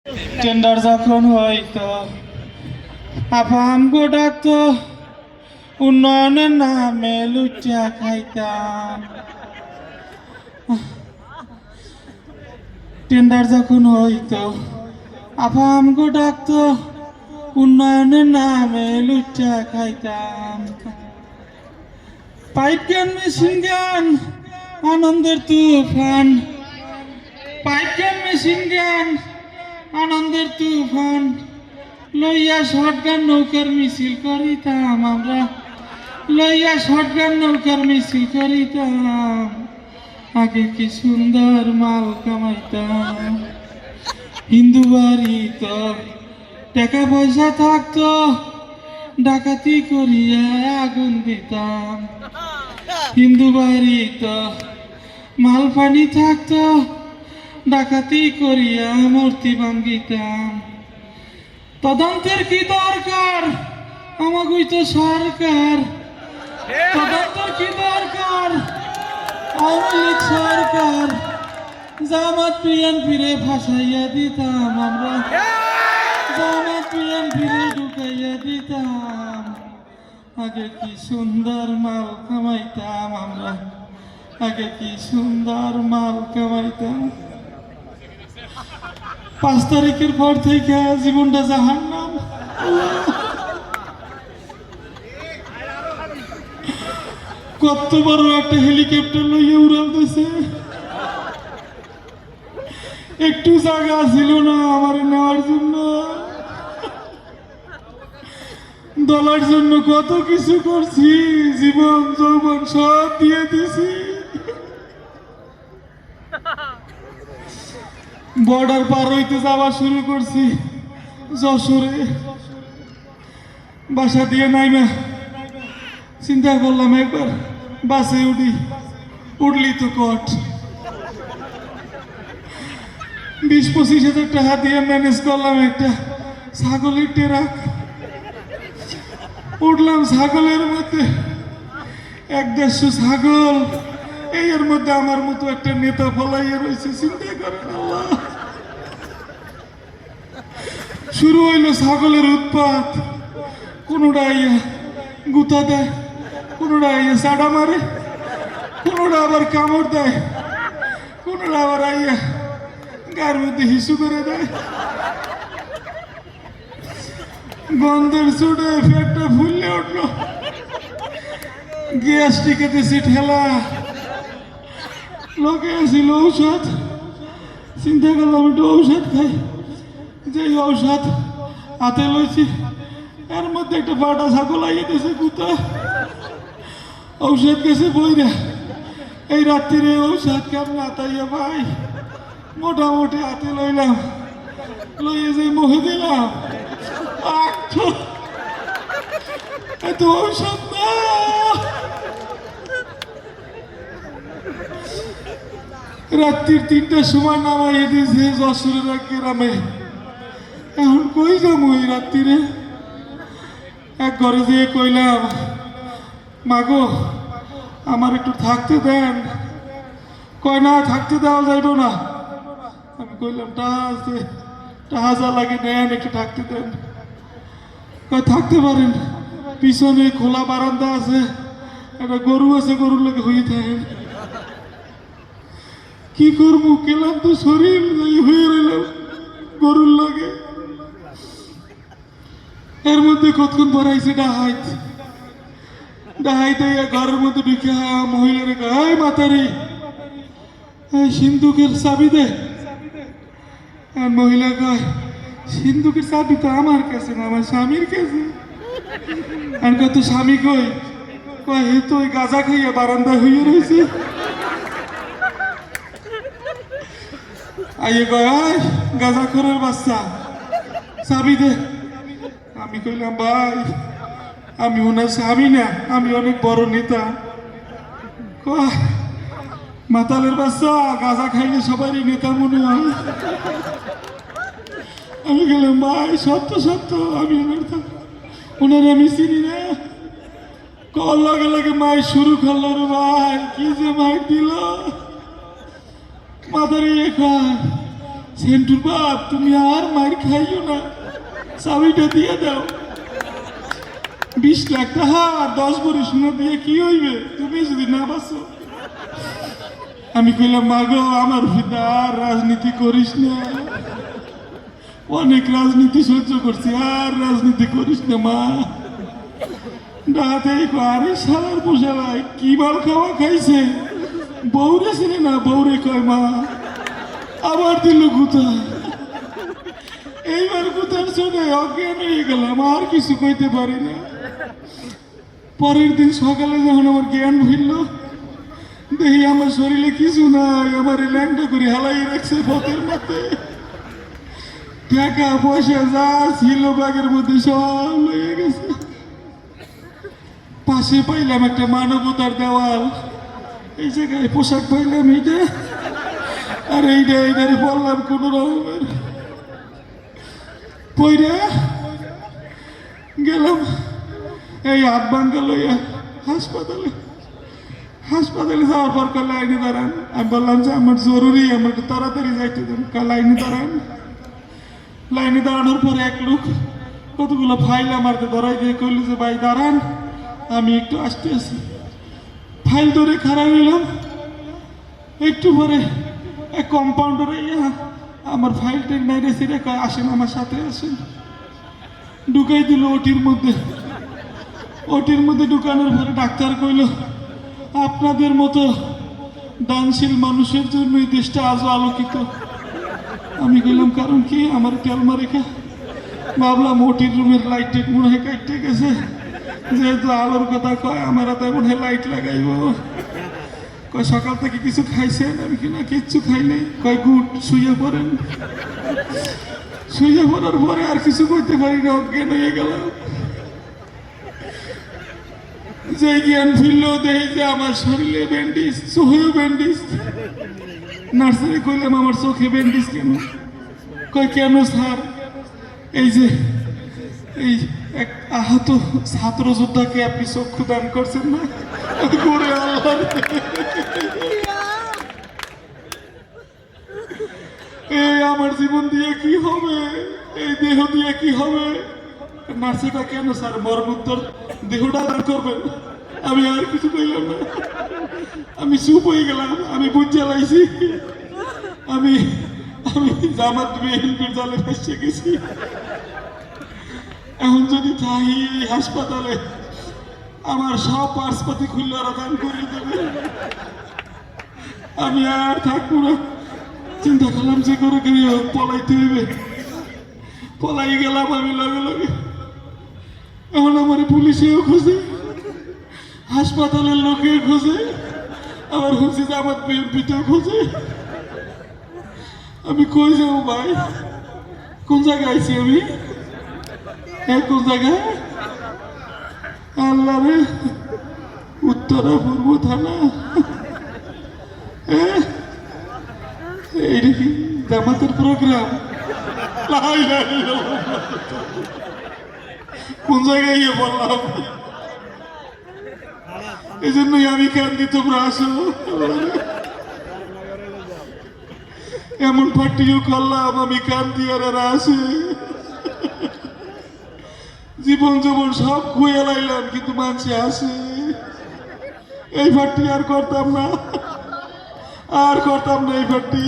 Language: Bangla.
টেন্ডার যখন হইতো আপামগো ডাকতো উন্নয়নের নামে লুচিয়া খাইতাম। টেন্ডার যখন হইতো আপামগো ডাকতো উন্নয়নের নামে লুচিয়া খাইতাম। পাইপ গান মেশিন গান আনন্দের তুফান, পাইপ গান মেশিন গান আনন্দের তুফান লইয়া শটগান নৌকার মিছিল করিতাম আমরা, লইয়া শটগান নৌকার মিছিল করিতাম। আগে কি সুন্দর মাল কামাইতাম। হিন্দু বাড়ি তো টাকা পয়সা থাকতো ডাকাতি করিয়া আগুন দিতাম। হিন্দু বাড়ি তো মাল পানি থাকতো ডাকাতি করিয়া মূর্তি ভাঙ্গিতাম। তদন্তের কি দরকার আমাগুই তো সরকার, তদন্তের কি দরকার আওয়ামী লীগ সরকার। জামাত বিএনপিরে ফাঁসাইয়া দিতাম আমরা, জামাত বিএনপিরে ঢুকাইয়া দিতাম। আগে কি সুন্দর মাল কামাইতাম আমরা, আগে কি সুন্দর মাল কামাইতাম। 5 তারিখের পর থেকে জীবনটা জাহান্নাম। কত বড় একটা হেলিকপ্টার লইয়া উড়ালতেছে, একটু জায়গা ছিল না আমার নেওয়ার জন্য। দলার জন্য কত কিছু করছি, জীবন যৌবন সব দিয়ে দিছি। বর্ডার পার হইতে যাওয়া শুরু করছি যশোরে। বাসা দিয়ে নাইমা চিন্তা করলাম একবার বাসে উঠলি তো কট। 20-25 হাজার টাকা দিয়ে ম্যানেজ করলাম একটা ছাগলের ট্রাক। উঠলাম ছাগলের মধ্যে, 1-150 ছাগল। এর মধ্যে আমার মতো একটা নেতা ফলাইয়া রয়েছে, চিন্তা করেন আল্লাহ। শুরু হইল ছাগলের উৎপাত। কোনোটা আইয়া গুতা দেয়, কোনোটা আইয়া চাড়া মারে, কোনোটা আবার কামড় দেয়, কোনোটা আবার আইয়া গার মধ্যে হিসু করে দেয়। গন্ধের চুড়ে পেটটা ফুললে উঠলো, গ্যাস টিকেতেছি ঠেলা। লোকে আসিল ঔষধ, চিন্তা করলাম একটু ঔষধ খাই। যে ঔষধ হাতে লইছি এর মধ্যে একটা বাটা ছাগল আইয়ে দিয়েছে কুতা। ঔষধ গেছে বইরা। এই রাত্রিরে ঔষধ কেমন আতাইয়া ভাই মোটামুটি হাতে লইলাম, লইয়ে যে মুখে দিলাম। এত ঔষধ না, রাত্রির 3টার সময় নামাইয়ে দিয়েছে যশোরের এক গ্রামে। এখন কই যাবো এই রাত্রিরে? এক ঘরে যেয়ে কইলাম, মাগো আমার একটু থাকতে দেন। কয় না, থাকতে দেওয়া যাইব না। আমি কইলাম টাহা যা লাগে নেন, একটু থাকতে দেন। কয় থাকতে পারেন, পিছনে খোলা বারান্দা আছে, একটা গরু আছে, গরুর লোকে হয়ে থাকেন। কি করবো, গেলাম তো শরীর হয়ে রইলাম গরুর লাগে। এর মধ্যে কতক্ষণ পড়াইছে ডাহাইত। ঘরের মধ্যে ঢুকে মহিলারে কয়, মাতারি সিন্ধুকের চাবি দে। মহিলা কয়, সিন্ধুকের চাবি তো আমার কাছে না, আমার স্বামীর কাছে। আর কত স্বামী কই? কয় হে তো ওই গাঁজা খাইয়া বারান্দা হইয়া রয়েছে। আইয়ে কয়, গাঁজা খোরের বাচ্চা চাবি দে। আমি কইলাম, ভাই আমি ওনার স্বামী না, আমি অনেক বড় নেতা। মাতালের বাচ্চা, গাঁজা খাইলে সবারই নেতা মনে হয়। আমি গেলাম, ভাই সত্য সত্য আমি ওনার আমি চিনি না। কল লাগে লাগে মাই শুরু করলো রে ভাই, কি যে মাই দিল। মাতারি সেন্টুর বাপ তুমি আর মার খাইও না, চাবিটা দিয়ে দাও। 20 লাখ টাকা 10 ভরি সোনা দিয়ে কি হইবে তুমি যদি না বাঁচো? আমি কইলাম মা গো আমার পিতা আর রাজনীতি করিস না, অনেক রাজনীতি সহ্য করছি, আর রাজনীতি করিস না মা। ডাকাতে আরে শালার পোশালাই কি মাল খাওয়া খাইছে, বউরে ছিল না, বউরে কয় মা। আবার দিল গুতা, এইবার গুতার চোখে অজ্ঞান হয়ে গেলাম, আর কিছু কইতে পারি না। পরের দিন সকালে যখন আমার জ্ঞান ফিরল, দেখি আমার শরীরে কিছু নাই, আমার ল্যাংটা করে হালাই রাখছে পথের মধ্যে। টাকা পয়সা যা ছিল ব্যাগের মধ্যে সব লেগে গেছে। পাশে পাইলাম একটা মানবতার দেওয়াল, এই জায়গায় পোশাক পাইলাম এইটা, আর এইটারে বললাম কোন রকমের পইরা গেলাম এই হাত ভাঙ্গা লইয়া হাসপাতালে। হাসপাতালে যাওয়ার পর কাল লাইনে দাঁড়ান, আমি বললাম যে আমার জরুরি, আমার তাড়াতাড়ি যাইতে দেন। কাল লাইনে দাঁড়ান। লাইনে দাঁড়ানোর পরে এক লোক কতগুলো ফাইল আমার ধরাই দিয়ে কইল যে ভাই দাঁড়ান, আমি একটু আসতে আছি। ফাইল ধরে খারাপ নিলাম। একটু পরে এক কম্পাউন্ডার আমার ফাইলটা নাই রেসে রেখে আসেন, আমার সাথে আসেন। ঢুকাই দিল ওটির মধ্যে। ওটির মধ্যে ঢুকানোর পরে ডাক্তার কইল আপনাদের মতো দানশীল মানুষের জন্য এই দেশটা আজও আলোকিত। আমি গেলাম কারণ কি আমার তেলমা রেখা, ভাবলাম ওটির রুমের লাইট মনে হয় কাটতে গেছে, যেহেতু আলোর কথা কয় আমার হাতে মনে হয় লাইট লাগাইব। কয় সকাল থেকে কিছু খাইছেন? আমি কিনা কিচ্ছু খাই নাই। কয় গুড, শুয়ে পড়েন। শুয়ে পড়ার পরে আর কিছু করতে পারি না, অজ্ঞান হয়ে গেলাম। যে জ্ঞান ফিরল দেখি যে আমার শরীরে ব্যান্ডেজ, চোখেও ব্যান্ডেজ। নার্সারি কইলাম আমার চোখে ব্যান্ডেজ কেন? কয় কেন স্যার? এই যে এই এক আহত ছাত্র যোদ্ধাকে আপনি চক্ষু দান করছেন না, করে আল্লাহ এই আমার জীবন দিয়ে কি হবে, এই দেহ দিয়ে কি হবে? নার্সিটা কেন স্যার মরণোত্তর দেহটা দান করবেন? আমি আর কিছু কইলাম না, আমি চুপ হয়ে গেলাম। আমি বুঝে লাইছি আমি আমি জামাত বিএনপির দলে ফেসে গেছি। এখন যদি তাই হাসপাতালে আমার সব পার্সপাতি খুললে ওরা দান করে দেবে, আমি আর থাকবো না। চিন্তা করলাম যে করে পলাইতে হইবে। পলাই গেলাম আমি লগে লগে। এখন আমার পুলিশেও খোঁজে, হাসপাতালের লোকে খোঁজে, আবার খুঁজছে যে আমার বিএনপিতেও খোঁজে। আমি কই যাবো ভাই? কোন জায়গায় আইছি আমি? কোন জায়গায়? আল্লাহ রে, উত্তরা পূর্ব থানা। এইটা কি জামাতের প্রোগ্রাম? কোন জায়গায় গিয়ে বললাম? এই জন্যই আমি কান্দি, তোমরা আসো। এমন পার্টিও করলাম আমি কান্দি, আর এরা আসে। জীবন জীবন সব খুঁয়ে লাইলাম, কিন্তু মানুষে আসে। এই পার্টি আর করতাম না, আর করতাম না এই পার্টি।